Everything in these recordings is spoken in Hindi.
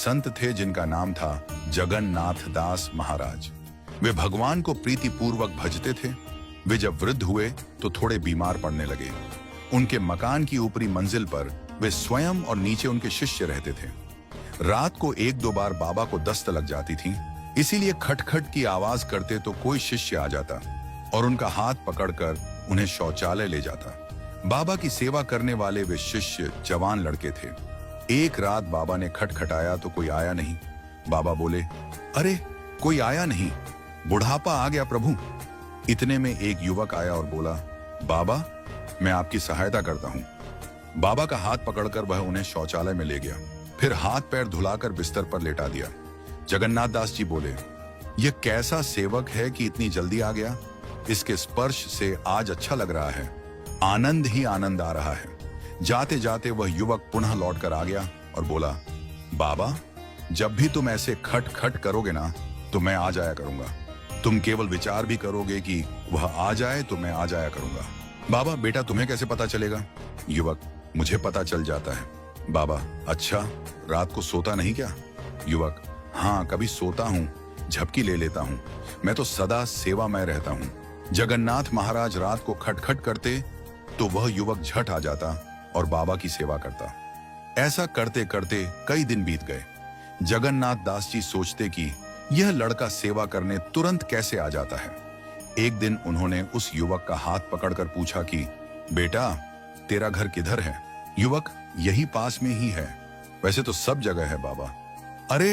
संत थे जिनका नाम था जगन्नाथ दास महाराज। वे भगवान को प्रीतिपूर्वक भजते थे। वे जब वृद्ध हुए तो थोड़े बीमार पड़ने लगे। उनके मकान की ऊपरी मंजिल पर वे स्वयं और नीचे उनके शिष्य रहते थे। रात को एक दो बार बाबा को दस्त लग जाती थी, इसीलिए खटखट की आवाज करते तो कोई शिष्य आ जाता और उनका हाथ पकड़कर उन्हें शौचालय ले जाता। बाबा की सेवा करने वाले वे शिष्य जवान लड़के थे। एक रात बाबा ने खटखटाया तो कोई आया नहीं। बाबा बोले, अरे कोई आया नहीं, बुढ़ापा आ गया प्रभु। इतने में एक युवक आया और बोला, बाबा मैं आपकी सहायता करता हूँ। बाबा का हाथ पकड़कर वह उन्हें शौचालय में ले गया, फिर हाथ पैर धुलाकर बिस्तर पर लेटा दिया। जगन्नाथ दास जी बोले, यह कैसा सेवक है कि इतनी जल्दी आ गया। इसके स्पर्श से आज अच्छा लग रहा है, आनंद ही आनंद आ रहा है। जाते जाते वह युवक पुनः लौट कर आ गया और बोला, बाबा जब भी तुम ऐसे खट खट करोगे ना तो मैं आ जाया करूंगा। तुम केवल विचार भी करोगे कि वह आ जाए तो मैं आ जाया करूंगा। बाबा बेटा तुम्हें कैसे पता चलेगा। युवक, मुझे पता चल जाता है। बाबा, अच्छा रात को सोता नहीं क्या। युवक, हाँ कभी सोता हूँ, झपकी ले लेता हूँ, मैं तो सदा सेवा में रहता हूँ। जगन्नाथ महाराज रात को खटखट करते तो वह युवक झट आ जाता और बाबा की सेवा करता। ऐसा करते करते कई दिन बीत गए। जगन्नाथ दास जी सोचते कि यह लड़का सेवा करने तुरंत कैसे आ जाता है। एक दिन उन्होंने उस युवक का हाथ पकड़कर पूछा कि बेटा तेरा घर किधर है। युवक, यही पास में ही है। वैसे तो सब जगह है बाबा। अरे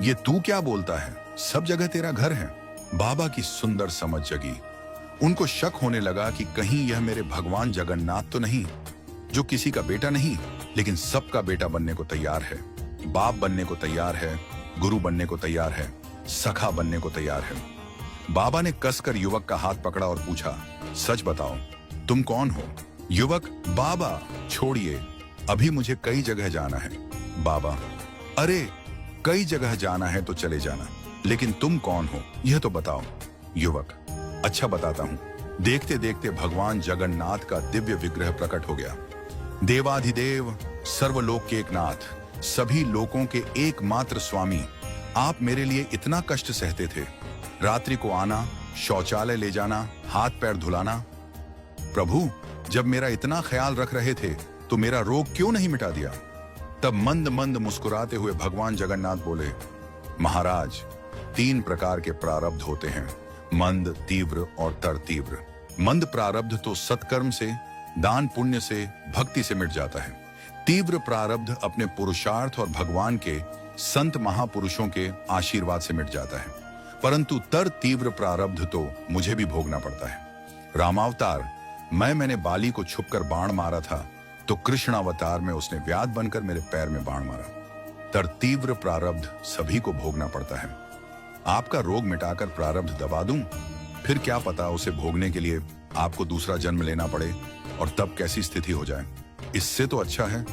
ये तू क्या बोलता है, सब जगह तेरा घर है। बाबा की सुंदर समझ जगी। उनको शक होने लगा कि कहीं यह मेरे भगवान जगन्नाथ तो नहीं, जो किसी का बेटा नहीं लेकिन सबका बेटा बनने को तैयार है, बाप बनने को तैयार है, गुरु बनने को तैयार है, सखा बनने को तैयार है। बाबा ने कसकर युवक का हाथ पकड़ा और पूछा, सच बताओ तुम कौन हो। युवक, बाबा छोड़िए, अभी मुझे कई जगह जाना है। बाबा, अरे कई जगह जाना है तो चले जाना, लेकिन तुम कौन हो यह तो बताओ। युवक, अच्छा बताता हूँ। देखते देखते भगवान जगन्नाथ का दिव्य विग्रह प्रकट हो गया। देवाधिदेव, सर्वलोक के एक नाथ, सभी लोकों के एकमात्र स्वामी, आप मेरे लिए इतना कष्ट सहते थे। रात्रि को आना, शौचालय ले जाना, हाथ पैर धुलाना। प्रभु जब मेरा इतना ख्याल रख रहे थे तो मेरा रोग क्यों नहीं मिटा दिया। तब मंद मंद मुस्कुराते हुए भगवान जगन्नाथ बोले, महाराज 3 प्रकार के प्रारब्ध होते हैं, मंद, तीव्र और तर तीव्र। मंद प्रारब्ध तो सत्कर्म से, दान पुण्य से, भक्ति से मिट जाता है। तीव्र प्रारब्ध अपने पुरुषार्थ और भगवान के संत महापुरुषों के आशीर्वाद से मिट जाता है। परंतु तर तीव्र प्रारब्ध तो मुझे भी भोगना पड़ता है। रामावतार मैंने बाली को छुपकर बाण मारा था तो कृष्ण अवतार में उसने व्याध बनकर मेरे पैर में बाण मारा। तर तीव्र प्रारब्ध सभी को भोगना पड़ता है। आपका रोग मिटाकर प्रारब्ध दबा दूं, फिर क्या पता उसे भोगने के लिए आपको दूसरा जन्म लेना पड़े और तब कैसी स्थिति हो जाए। इससे तो अच्छा है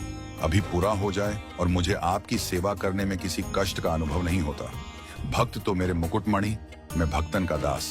अभी पूरा हो जाए और मुझे आपकी सेवा करने में किसी कष्ट का अनुभव नहीं होता। भक्त तो मेरे मुकुटमणि, मैं भक्तन का दास।